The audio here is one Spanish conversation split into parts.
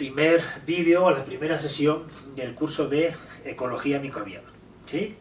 primer vídeo, a la primera sesión del curso de Ecología Microbiana, ¿sí?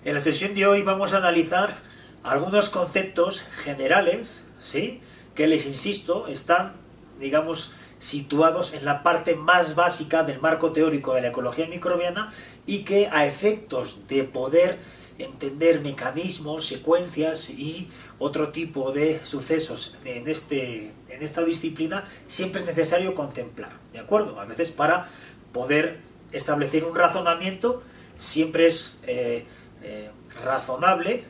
En la sesión de hoy vamos a analizar algunos conceptos generales, ¿sí?, que, les insisto, están, digamos, situados en la parte más básica del marco teórico de la ecología microbiana y que, a efectos de poder entender mecanismos, secuencias y otro tipo de sucesos en esta disciplina, siempre es necesario contemplar, ¿de acuerdo? A veces, para poder establecer un razonamiento, siempre es razonable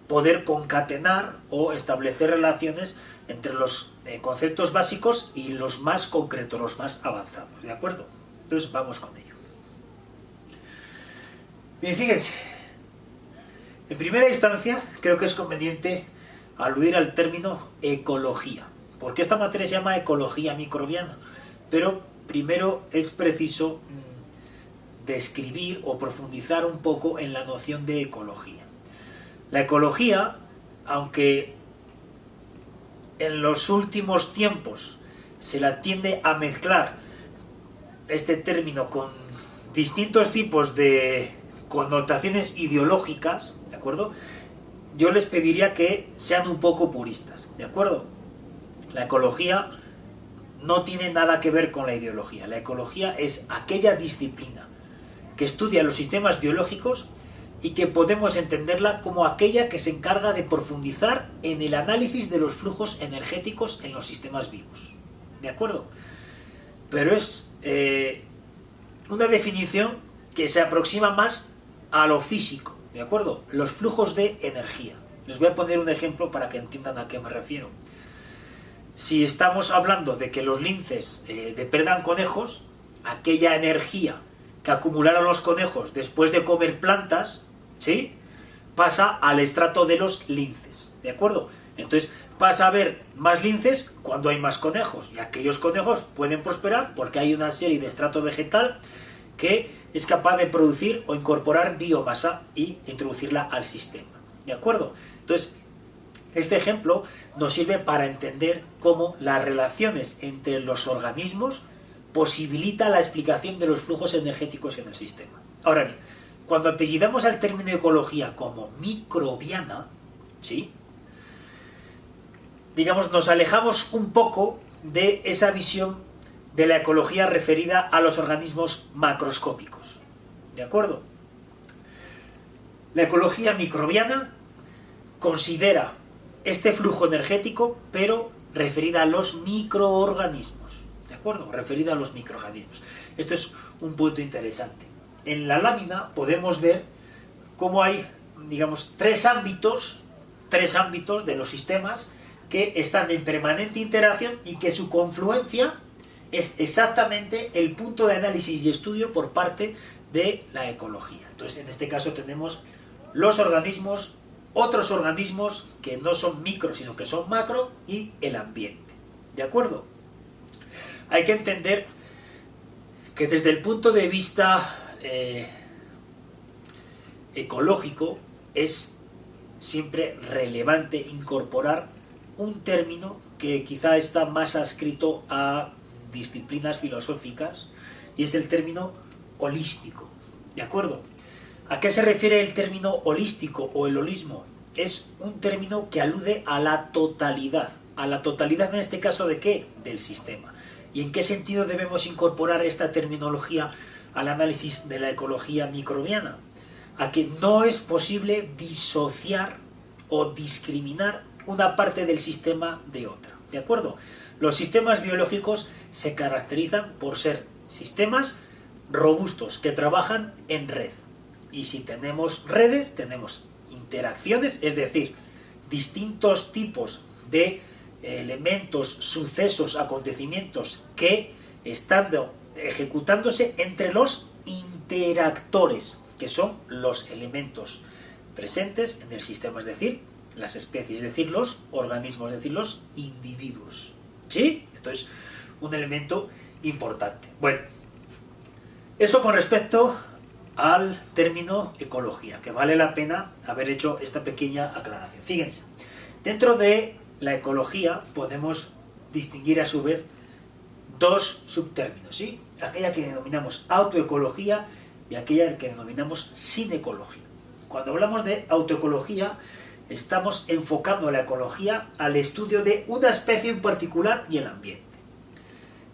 poder concatenar o establecer relaciones entre los conceptos básicos y los más concretos, los más avanzados, ¿de acuerdo? Entonces vamos con ello. Bien, fíjense, en primera instancia creo que es conveniente aludir al término ecología, porque esta materia se llama ecología microbiana, pero primero es preciso describir o profundizar un poco en la noción de ecología. La ecología, aunque en los últimos tiempos se la tiende a mezclar este término con distintos tipos de connotaciones ideológicas, ¿de acuerdo?, yo les pediría que sean un poco puristas, ¿de acuerdo? La ecología no tiene nada que ver con la ideología. La ecología es aquella disciplina que estudia los sistemas biológicos y que podemos entenderla como aquella que se encarga de profundizar en el análisis de los flujos energéticos en los sistemas vivos, ¿de acuerdo? Pero es una definición que se aproxima más a lo físico, ¿de acuerdo? Los flujos de energía. Les voy a poner un ejemplo para que entiendan a qué me refiero. Si estamos hablando de que los linces depredan conejos, aquella energía que acumularon los conejos después de comer plantas, ¿sí?, pasa al estrato de los linces, ¿de acuerdo? Entonces pasa a haber más linces cuando hay más conejos, y aquellos conejos pueden prosperar porque hay una serie de estrato vegetal que es capaz de producir o incorporar biomasa y introducirla al sistema, ¿de acuerdo? Entonces, este ejemplo nos sirve para entender cómo las relaciones entre los organismos posibilita la explicación de los flujos energéticos en el sistema. Ahora bien, cuando apellidamos al término ecología como microbiana, ¿sí?, digamos, nos alejamos un poco de esa visión de la ecología referida a los organismos macroscópicos, ¿de acuerdo? La ecología microbiana considera este flujo energético, pero referida a los microorganismos, ¿de acuerdo? Referida a los microorganismos. Esto es un punto interesante. En la lámina podemos ver cómo hay, digamos, tres ámbitos de los sistemas que están en permanente interacción y que su confluencia es exactamente el punto de análisis y estudio por parte de la ecología. Entonces, en este caso tenemos los organismos, otros organismos que no son micro, sino que son macro, y el ambiente, ¿de acuerdo? Hay que entender que desde el punto de vista ecológico es siempre relevante incorporar un término que quizá está más adscrito a disciplinas filosóficas, y es el término holístico, ¿de acuerdo? ¿A qué se refiere el término holístico o el holismo? Es un término que alude a la totalidad en este caso, ¿de qué? Del sistema. ¿Y en qué sentido debemos incorporar esta terminología al análisis de la ecología microbiana? A que no es posible disociar o discriminar una parte del sistema de otra, ¿de acuerdo? Los sistemas biológicos se caracterizan por ser sistemas robustos que trabajan en red. Y si tenemos redes, tenemos interacciones, es decir, distintos tipos de elementos, sucesos, acontecimientos que están ejecutándose entre los interactores, que son los elementos presentes en el sistema, es decir, las especies, es decir, los organismos, es decir, los individuos. ¿Sí? Esto es un elemento importante. Bueno, eso con respecto al término ecología, que vale la pena haber hecho esta pequeña aclaración. Fíjense, dentro de la ecología podemos distinguir a su vez dos subtérminos, ¿sí? Aquella que denominamos autoecología y aquella que denominamos sinecología. Cuando hablamos de autoecología, estamos enfocando la ecología al estudio de una especie en particular y el ambiente.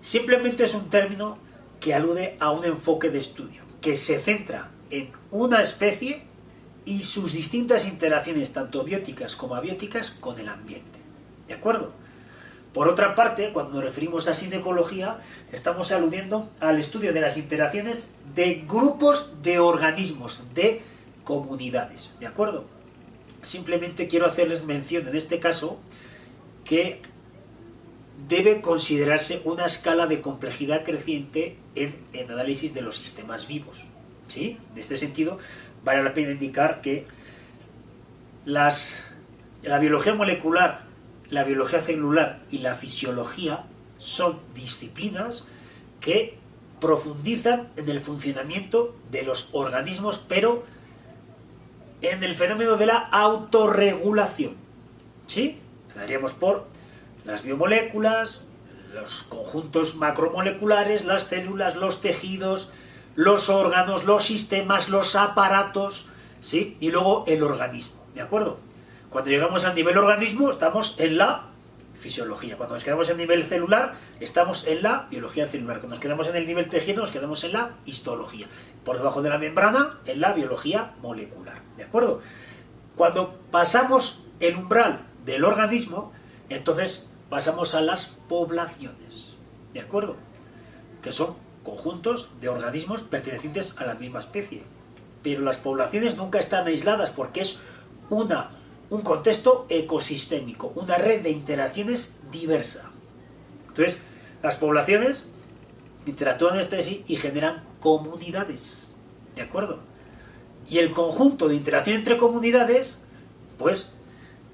Simplemente es un término que alude a un enfoque de estudio, que se centra en una especie y sus distintas interacciones, tanto bióticas como abióticas, con el ambiente. ¿De acuerdo? Por otra parte, cuando nos referimos a sinecología, estamos aludiendo al estudio de las interacciones de grupos de organismos, de comunidades. ¿De acuerdo? Simplemente quiero hacerles mención en este caso que debe considerarse una escala de complejidad creciente en análisis de los sistemas vivos. ¿Sí? En este sentido, vale la pena indicar que la biología molecular, la biología celular y la fisiología son disciplinas que profundizan en el funcionamiento de los organismos, pero en el fenómeno de la autorregulación. ¿Sí? Empezaríamos por las biomoléculas, los conjuntos macromoleculares, las células, los tejidos, los órganos, los sistemas, los aparatos, ¿sí? Y luego el organismo, ¿de acuerdo? Cuando llegamos al nivel organismo, estamos en la fisiología. Cuando nos quedamos en el nivel celular, estamos en la biología celular. Cuando nos quedamos en el nivel tejido, nos quedamos en la histología. Por debajo de la membrana, en la biología molecular, ¿de acuerdo? Cuando pasamos el umbral del organismo, entonces pasamos a las poblaciones, ¿de acuerdo? Que son conjuntos de organismos pertenecientes a la misma especie. Pero las poblaciones nunca están aisladas porque es un contexto ecosistémico, una red de interacciones diversa. Entonces, las poblaciones interactúan entre sí y generan comunidades, ¿de acuerdo? Y el conjunto de interacción entre comunidades, pues,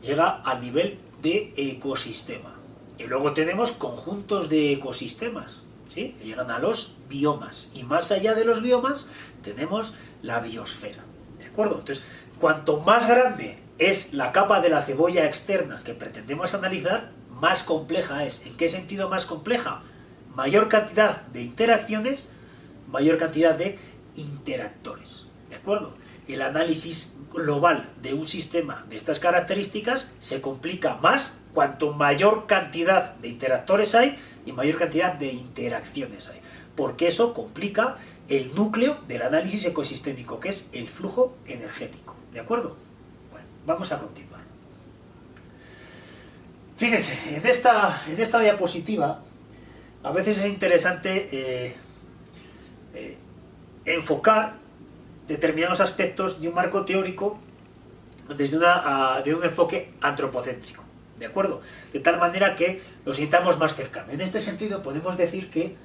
llega al nivel de ecosistema. Y luego tenemos conjuntos de ecosistemas, ¿sí? Que llegan a los biomas. Y más allá de los biomas, tenemos la biosfera, ¿de acuerdo? Entonces, cuanto más grande es la capa de la cebolla externa que pretendemos analizar, más compleja es. ¿En qué sentido más compleja? Mayor cantidad de interacciones, mayor cantidad de interactores, ¿de acuerdo? El análisis global de un sistema de estas características se complica más cuanto mayor cantidad de interactores hay y mayor cantidad de interacciones hay, porque eso complica el núcleo del análisis ecosistémico, que es el flujo energético, ¿de acuerdo? Bueno, vamos a continuar. Fíjense, en esta diapositiva a veces es interesante enfocar determinados aspectos de un marco teórico desde de un enfoque antropocéntrico, ¿de acuerdo? De tal manera que lo sintamos más cercano. En este sentido podemos decir que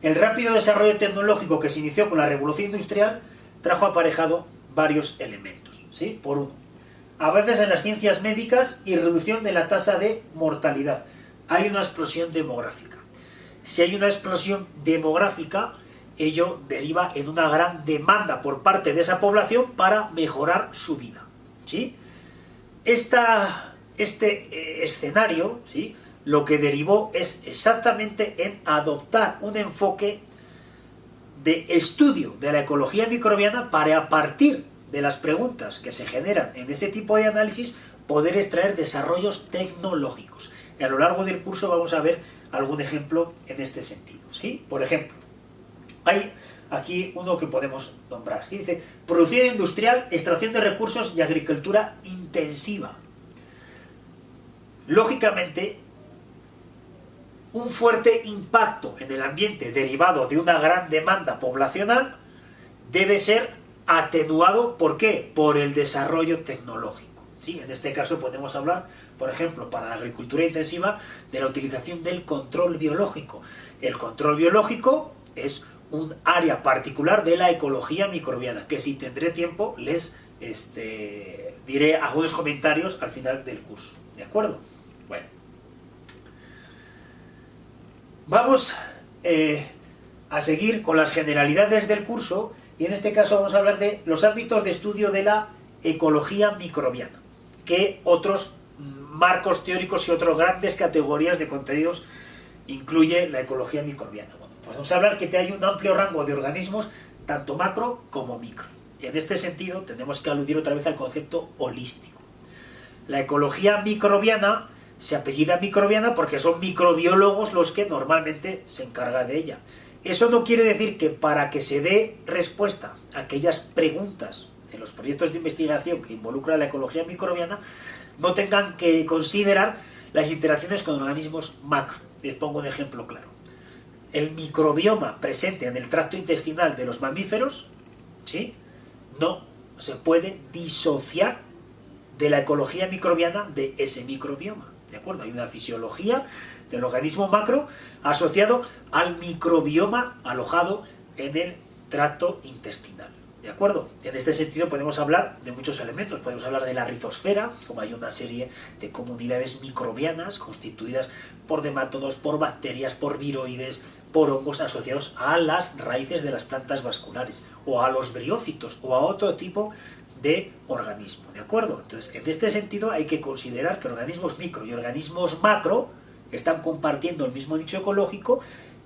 el rápido desarrollo tecnológico que se inició con la revolución industrial trajo aparejado varios elementos, ¿sí? Por uno, avances en las ciencias médicas y reducción de la tasa de mortalidad. Hay una explosión demográfica. Si hay una explosión demográfica, ello deriva en una gran demanda por parte de esa población para mejorar su vida, ¿sí? Este escenario, ¿sí?, lo que derivó es exactamente en adoptar un enfoque de estudio de la ecología microbiana para, a partir de las preguntas que se generan en ese tipo de análisis, poder extraer desarrollos tecnológicos. Y a lo largo del curso vamos a ver algún ejemplo en este sentido, ¿sí? Por ejemplo, hay aquí uno que podemos nombrar, ¿sí? Dice, producción industrial, extracción de recursos y agricultura intensiva. Lógicamente, un fuerte impacto en el ambiente derivado de una gran demanda poblacional debe ser atenuado. ¿Por qué? Por el desarrollo tecnológico, ¿sí? En este caso podemos hablar, por ejemplo, para la agricultura intensiva, de la utilización del control biológico. El control biológico es un área particular de la ecología microbiana, que si tendré tiempo les diré algunos comentarios al final del curso, ¿de acuerdo? Bueno, vamos a seguir con las generalidades del curso y en este caso vamos a hablar de los ámbitos de estudio de la ecología microbiana, que otros marcos teóricos y otras grandes categorías de contenidos incluye la ecología microbiana. Bueno, pues vamos a hablar que hay un amplio rango de organismos, tanto macro como micro. Y en este sentido tenemos que aludir otra vez al concepto holístico. La ecología microbiana se apellida microbiana porque son microbiólogos los que normalmente se encargan de ella. Eso no quiere decir que para que se dé respuesta a aquellas preguntas en los proyectos de investigación que involucran la ecología microbiana no tengan que considerar las interacciones con organismos macro. Les pongo un ejemplo claro. El microbioma presente en el tracto intestinal de los mamíferos, ¿sí?, no se puede disociar de la ecología microbiana de ese microbioma. ¿De acuerdo? Hay una fisiología del organismo macro asociado al microbioma alojado en el tracto intestinal. ¿De acuerdo? En este sentido podemos hablar de muchos elementos. Podemos hablar de la rizosfera, como hay una serie de comunidades microbianas constituidas por nematodos, por bacterias, por viroides, por hongos asociados a las raíces de las plantas vasculares, o a los briófitos, o a otro tipo de organismo. ¿De acuerdo? Entonces, en este sentido hay que considerar que organismos micro y organismos macro están compartiendo el mismo nicho ecológico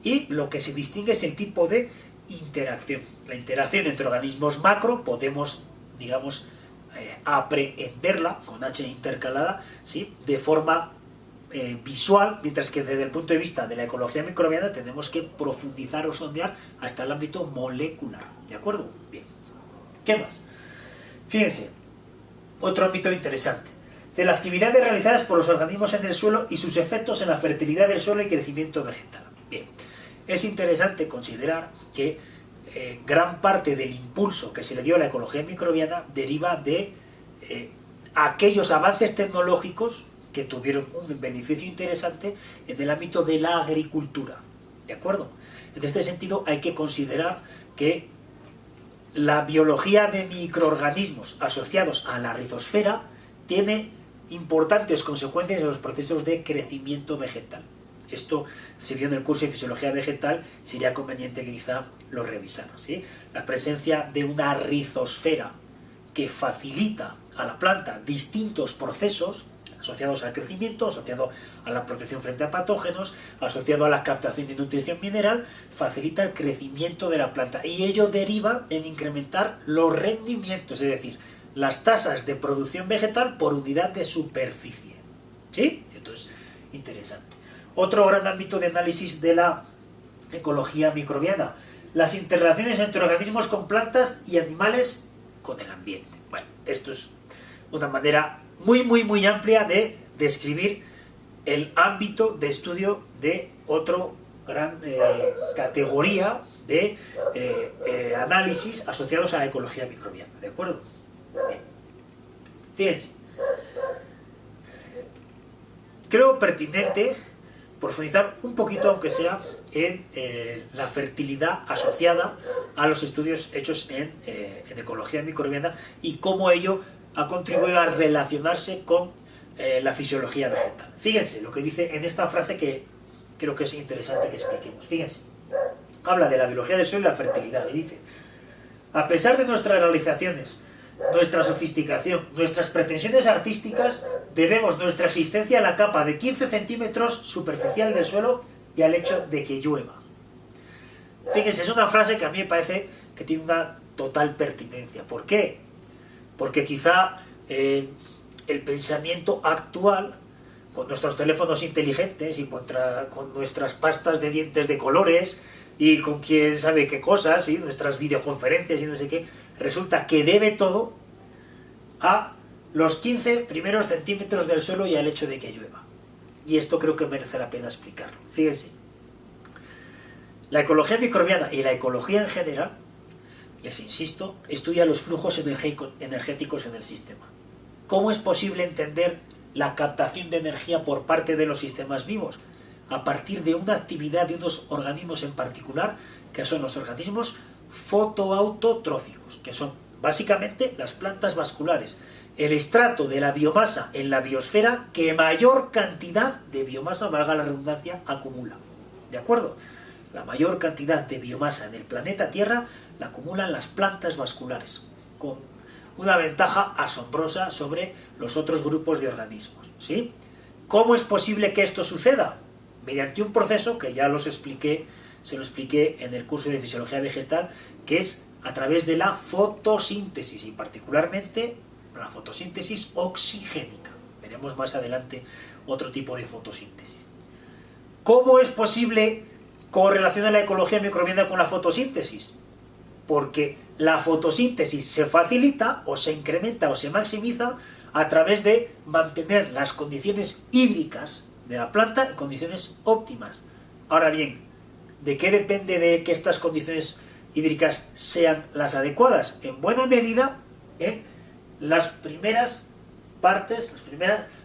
y lo que se distingue es el tipo de interacción. La interacción entre organismos macro podemos, digamos, aprehenderla con H intercalada, ¿sí?, de forma visual, mientras que desde el punto de vista de la ecología microbiana tenemos que profundizar o sondear hasta el ámbito molecular. ¿De acuerdo? Bien. ¿Qué más? Fíjense, otro ámbito interesante. De las actividades realizadas por los organismos en el suelo y sus efectos en la fertilidad del suelo y crecimiento vegetal. Bien, es interesante considerar que gran parte del impulso que se le dio a la ecología microbiana deriva de aquellos avances tecnológicos que tuvieron un beneficio interesante en el ámbito de la agricultura. ¿De acuerdo? En este sentido hay que considerar que la biología de microorganismos asociados a la rizosfera tiene importantes consecuencias en los procesos de crecimiento vegetal. Esto se vio en el curso de Fisiología Vegetal, sería conveniente que quizá lo revisaran, ¿sí? La presencia de una rizosfera que facilita a la planta distintos procesos asociados al crecimiento, asociado a la protección frente a patógenos, asociado a la captación de nutrición mineral, facilita el crecimiento de la planta y ello deriva en incrementar los rendimientos, es decir, las tasas de producción vegetal por unidad de superficie. ¿Sí? Esto es interesante. Otro gran ámbito de análisis de la ecología microbiana, las interrelaciones entre organismos con plantas y animales con el ambiente. Bueno, esto es una manera muy amplia de describir el ámbito de estudio de otro gran categoría de análisis asociados a la ecología microbiana. ¿De acuerdo? Bien. Fíjense. Creo pertinente profundizar un poquito, aunque sea, en la fertilidad asociada a los estudios hechos en ecología microbiana y cómo ello ha contribuido a relacionarse con la fisiología vegetal. Fíjense lo que dice en esta frase que creo que es interesante que expliquemos. Fíjense, habla de la biología del suelo y la fertilidad y dice: a pesar de nuestras realizaciones, nuestra sofisticación, nuestras pretensiones artísticas, debemos nuestra existencia a la capa de 15 centímetros superficial del suelo y al hecho de que llueva. Fíjense, es una frase que a mí me parece que tiene una total pertinencia. ¿Por qué? Porque quizá el pensamiento actual, con nuestros teléfonos inteligentes y con nuestras pastas de dientes de colores y con quién sabe qué cosas, ¿sí?, nuestras videoconferencias y no sé qué, resulta que debe todo a los 15 primeros centímetros del suelo y al hecho de que llueva. Y esto creo que merece la pena explicarlo. Fíjense, la ecología microbiana y la ecología en general, les insisto, estudia los flujos energéticos en el sistema. ¿Cómo es posible entender la captación de energía por parte de los sistemas vivos? A partir de una actividad de unos organismos en particular, que son los organismos fotoautotróficos, que son básicamente las plantas vasculares, el estrato de la biomasa en la biosfera que mayor cantidad de biomasa, valga la redundancia, acumula. ¿De acuerdo? La mayor cantidad de biomasa en el planeta Tierra la acumulan las plantas vasculares, con una ventaja asombrosa sobre los otros grupos de organismos, ¿sí? ¿Cómo es posible que esto suceda? mediante un proceso que ya se lo expliqué en el curso de Fisiología Vegetal, que es a través de la fotosíntesis, y particularmente la fotosíntesis oxigénica. Veremos más adelante otro tipo de fotosíntesis. ¿Cómo es posible correlacionar la ecología microbiana con la fotosíntesis? Porque la fotosíntesis se facilita, o se incrementa, o se maximiza a través de mantener las condiciones hídricas de la planta en condiciones óptimas. Ahora bien, ¿de qué depende de que estas condiciones hídricas sean las adecuadas? En buena medida, las primeras partes,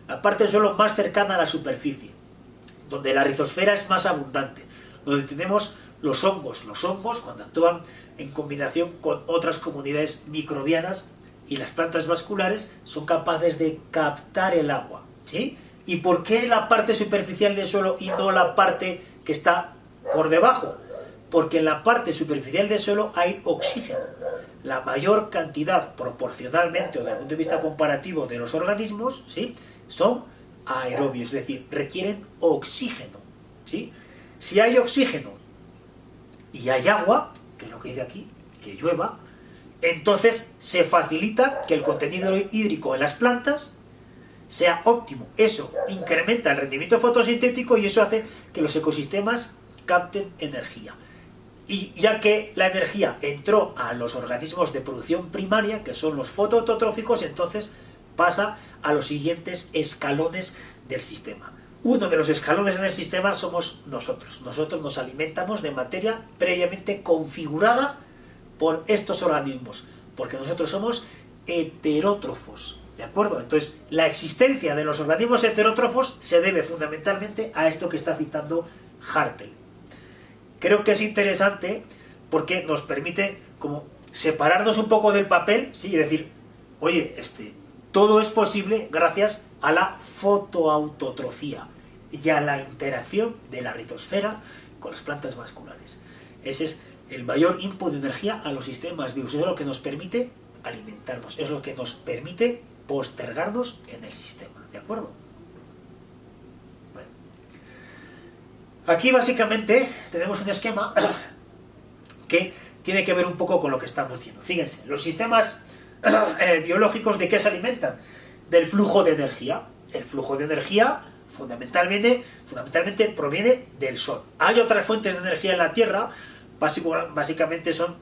la parte del suelo más cercana a la superficie, donde la rizosfera es más abundante, donde tenemos los hongos. Los hongos, cuando actúan en combinación con otras comunidades microbianas y las plantas vasculares, son capaces de captar el agua, ¿sí? ¿Y por qué la parte superficial del suelo y no la parte que está por debajo? Porque en la parte superficial del suelo hay oxígeno. La mayor cantidad, proporcionalmente o desde el punto de vista comparativo de los organismos, ¿sí?, son aerobios, es decir, requieren oxígeno, ¿sí? Si hay oxígeno y hay agua, que es lo que dice aquí, que llueva, entonces se facilita que el contenido hídrico en las plantas sea óptimo. Eso incrementa el rendimiento fotosintético y eso hace que los ecosistemas capten energía. Y ya que la energía entró a los organismos de producción primaria, que son los fotoautotróficos, entonces pasa a los siguientes escalones del sistema. Uno de los escalones en el sistema somos nosotros. Nosotros nos alimentamos de materia previamente configurada por estos organismos, porque nosotros somos heterótrofos, ¿de acuerdo? Entonces, la existencia de los organismos heterótrofos se debe fundamentalmente a esto que está citando Hartel. Creo que es interesante porque nos permite como separarnos un poco del papel, sí, y decir, oye, todo es posible gracias a la fotoautotrofía y a la interacción de la rizosfera con las plantas vasculares. Ese es el mayor input de energía a los sistemas vivos. Eso es lo que nos permite alimentarnos, es lo que nos permite postergarnos en el sistema, ¿de acuerdo? Bueno. Aquí básicamente tenemos un esquema que tiene que ver un poco con lo que estamos diciendo. Fíjense, los sistemas biológicos, ¿de qué se alimentan? Del flujo de energía. El flujo de energía fundamentalmente proviene del sol. Hay otras fuentes de energía en la Tierra, básicamente son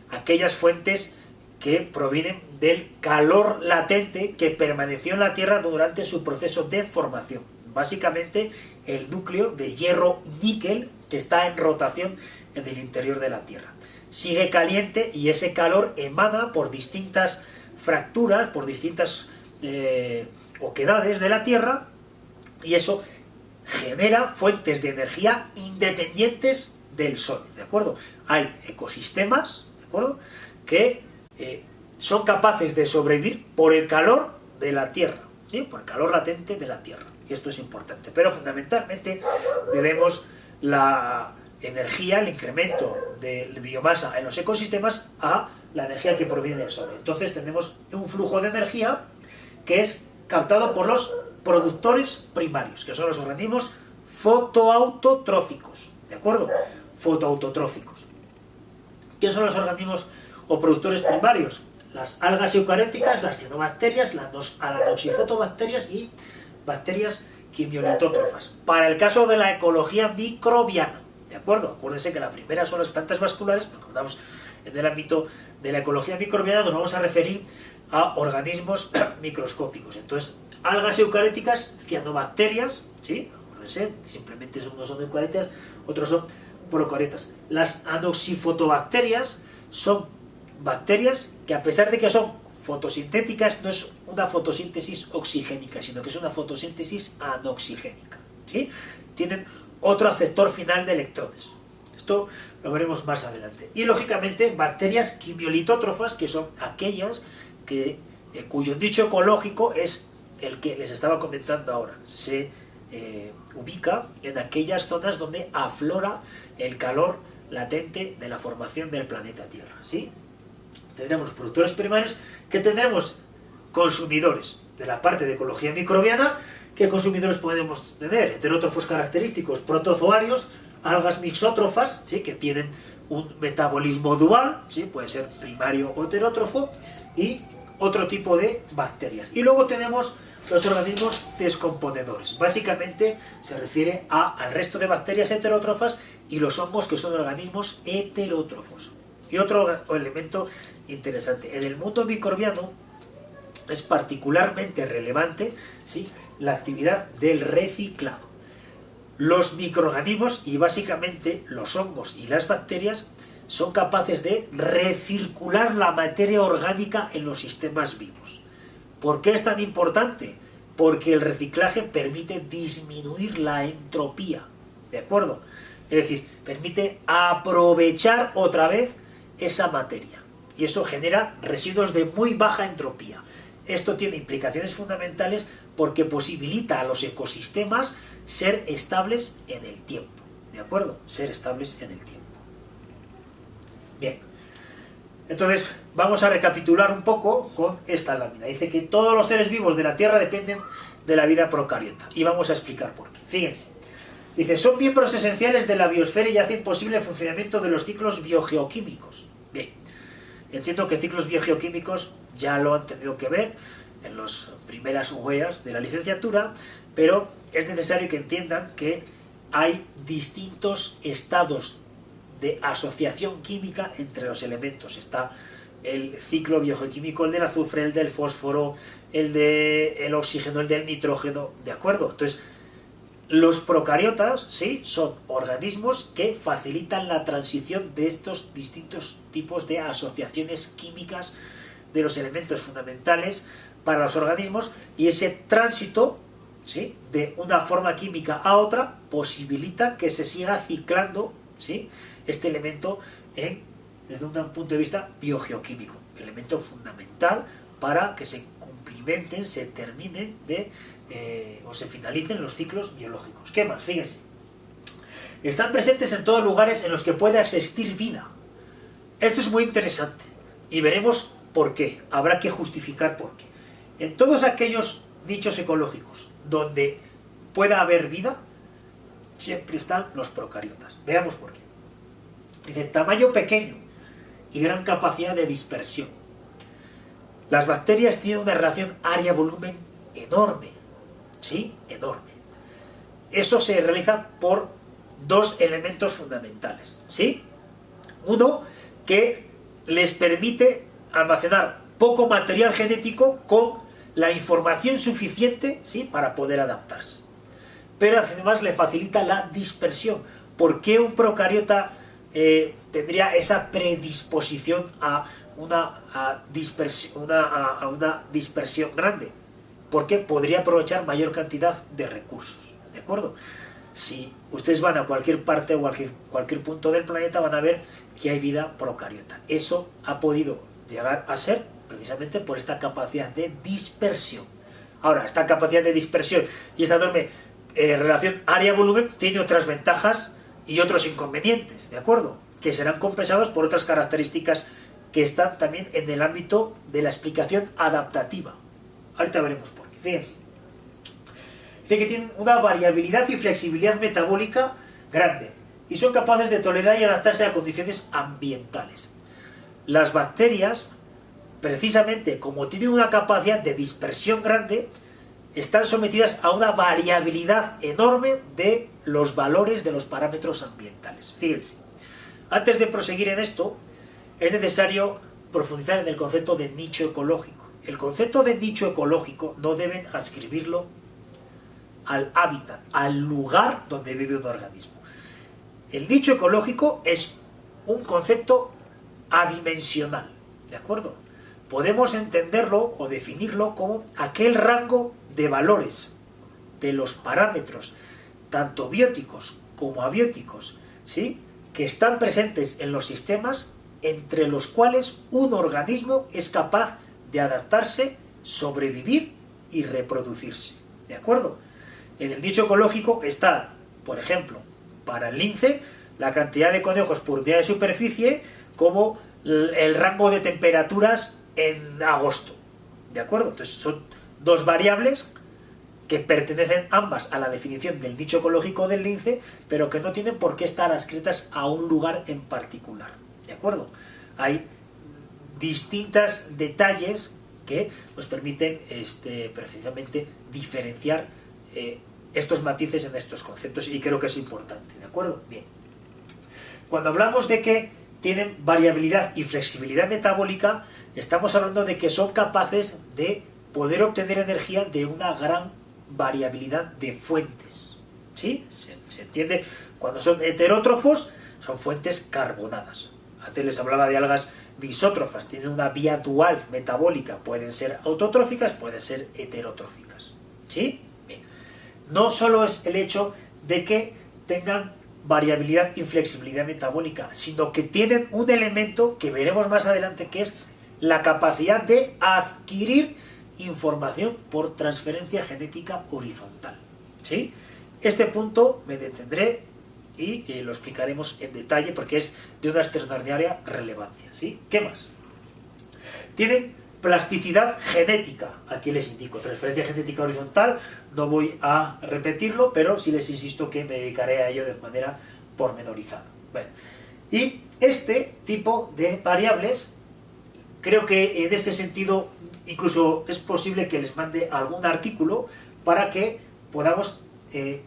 aquellas fuentes que provienen del calor latente que permaneció en la Tierra durante su proceso de formación. Básicamente el núcleo de hierro y níquel que está en rotación en el interior de la Tierra. Sigue caliente y ese calor emana por distintas fracturas, por distintas oquedades de la Tierra, y eso genera fuentes de energía independientes del Sol, ¿de acuerdo? Hay ecosistemas, ¿de acuerdo?, que son capaces de sobrevivir por el calor de la Tierra, ¿sí?, por el calor latente de la Tierra, y esto es importante, pero fundamentalmente debemos la energía, el incremento de biomasa en los ecosistemas a la energía que proviene del Sol. Entonces tenemos un flujo de energía que es captado por los productores primarios, que son los organismos fotoautotróficos, ¿de acuerdo? Fotoautotróficos. ¿Qué son los organismos o productores primarios? Las algas eucarióticas, las cianobacterias, las anoxifotobacterias y bacterias quimiolitótrofas. Para el caso de la ecología microbiana, ¿de acuerdo? Acuérdense que la primera son las plantas vasculares, porque cuando estamos en el ámbito de la ecología microbiana nos vamos a referir a organismos microscópicos. Entonces, algas eucarióticas, cianobacterias, ¿sí? Acuérdense, simplemente unos son eucarióticas, otros son procariotas. Las anoxifotobacterias son bacterias que, a pesar de que son fotosintéticas, no es una fotosíntesis oxigénica, sino que es una fotosíntesis anoxigénica, ¿sí? Tienen otro aceptor final de electrones. Esto lo veremos más adelante. Y lógicamente bacterias quimiolitótrofas, que son aquellas que, cuyo nicho ecológico es el que les estaba comentando ahora. Se ubica en aquellas zonas donde aflora el calor latente de la formación del planeta Tierra, ¿sí? Tendremos productores primarios, que tendremos consumidores de la parte de ecología microbiana, ¿Qué consumidores podemos tener? Heterótrofos característicos, protozoarios, algas mixótrofas, ¿sí? Que tienen un metabolismo dual, ¿sí? Puede ser primario o heterótrofo, y otro tipo de bacterias. Y luego tenemos los organismos descomponedores. Básicamente se refiere al resto de bacterias heterótrofas y los hongos, que son organismos heterótrofos. Y otro elemento interesante, en el mundo microbiano es particularmente relevante, ¿sí? La actividad del reciclado. Los microorganismos, y básicamente los hongos y las bacterias, son capaces de recircular la materia orgánica en los sistemas vivos. ¿Por qué es tan importante? Porque el reciclaje permite disminuir la entropía, ¿de acuerdo? Es decir, permite aprovechar otra vez esa materia, y eso genera residuos de muy baja entropía. Esto tiene implicaciones fundamentales porque posibilita a los ecosistemas ser estables en el tiempo, ¿de acuerdo? Ser estables en el tiempo. Bien, entonces vamos a recapitular un poco con esta lámina. Dice que todos los seres vivos de la Tierra dependen de la vida procariota, y vamos a explicar por qué. Fíjense, dice, son miembros esenciales de la biosfera y hacen posible el funcionamiento de los ciclos biogeoquímicos. Bien, entiendo que ciclos biogeoquímicos ya lo han tenido que ver en las primeras huellas de la licenciatura, pero es necesario que entiendan que hay distintos estados de asociación química entre los elementos. Está el ciclo biogeoquímico, el del azufre, el del fósforo, el del oxígeno, el del nitrógeno, ¿de acuerdo? Entonces, los procariotas, sí, son organismos que facilitan la transición de estos distintos tipos de asociaciones químicas de los elementos fundamentales para los organismos, y ese tránsito, ¿sí?, de una forma química a otra posibilita que se siga ciclando, ¿sí?, este elemento desde un punto de vista biogeoquímico, elemento fundamental para que se cumplimenten, se terminen o se finalicen los ciclos biológicos. ¿Qué más? Fíjense. Están presentes en todos lugares en los que pueda existir vida. Esto es muy interesante y veremos por qué. Habrá que justificar por qué. En todos aquellos nichos ecológicos donde pueda haber vida, siempre están los procariotas. Veamos por qué. Dice, tamaño pequeño y gran capacidad de dispersión. Las bacterias tienen una relación área-volumen enorme, ¿sí? Enorme. Eso se realiza por dos elementos fundamentales, ¿sí? Uno, que les permite almacenar poco material genético con la información suficiente, ¿sí?, para poder adaptarse. Pero además le facilita la dispersión. ¿Por qué un procariota tendría esa predisposición a una dispersión grande? Porque podría aprovechar mayor cantidad de recursos, ¿de acuerdo? Si ustedes van a cualquier parte o cualquier punto del planeta, van a ver que hay vida procariota. Eso ha podido llegar a ser precisamente por esta capacidad de dispersión. Ahora, esta capacidad de dispersión y esta enorme relación área-volumen tiene otras ventajas y otros inconvenientes, ¿de acuerdo?, que serán compensados por otras características que están también en el ámbito de la explicación adaptativa. Ahorita veremos por qué. Fíjense. Dice que tienen una variabilidad y flexibilidad metabólica grande y son capaces de tolerar y adaptarse a condiciones ambientales. Las bacterias, precisamente como tienen una capacidad de dispersión grande, están sometidas a una variabilidad enorme de los valores de los parámetros ambientales. Fíjense, antes de proseguir en esto, es necesario profundizar en el concepto de nicho ecológico. El concepto de nicho ecológico no deben adscribirlo al hábitat, al lugar donde vive un organismo. El nicho ecológico es un concepto adimensional, ¿de acuerdo? Podemos entenderlo o definirlo como aquel rango de valores de los parámetros, tanto bióticos como abióticos, ¿sí?, que están presentes en los sistemas, entre los cuales un organismo es capaz de adaptarse, sobrevivir y reproducirse, ¿de acuerdo? En el nicho ecológico está, por ejemplo, para el lince, la cantidad de conejos por unidad de superficie, como el rango de temperaturas en agosto, ¿de acuerdo? Entonces son dos variables que pertenecen ambas a la definición del nicho ecológico del lince, pero que no tienen por qué estar adscritas a un lugar en particular. ¿De acuerdo? Hay distintos detalles que nos permiten precisamente diferenciar estos matices en estos conceptos, y creo que es importante. ¿De acuerdo? Bien. Cuando hablamos de que tienen variabilidad y flexibilidad metabólica, estamos hablando de que son capaces de poder obtener energía de una gran variabilidad de fuentes. ¿Sí? ¿Se entiende? Cuando son heterótrofos, son fuentes carbonadas. Antes les hablaba de algas bisótrofas, tienen una vía dual metabólica, pueden ser autotróficas, pueden ser heterotróficas. ¿Sí? Bien. No solo es el hecho de que tengan variabilidad y flexibilidad metabólica, sino que tienen un elemento que veremos más adelante, que es la capacidad de adquirir información por transferencia genética horizontal. ¿Sí? Este punto me detendré y lo explicaremos en detalle porque es de una extraordinaria relevancia. ¿Sí? ¿Qué más? Tienen plasticidad genética. Aquí les indico, transferencia genética horizontal, no voy a repetirlo, pero sí les insisto que me dedicaré a ello de manera pormenorizada. Bueno, y este tipo de variables, creo que en este sentido incluso es posible que les mande algún artículo para que podamos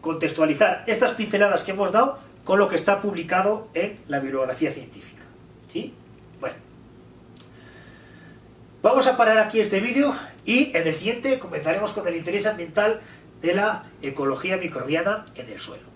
contextualizar estas pinceladas que hemos dado con lo que está publicado en la bibliografía científica. ¿Sí? Bueno, vamos a parar aquí este vídeo y en el siguiente comenzaremos con el interés ambiental de la ecología microbiana en el suelo.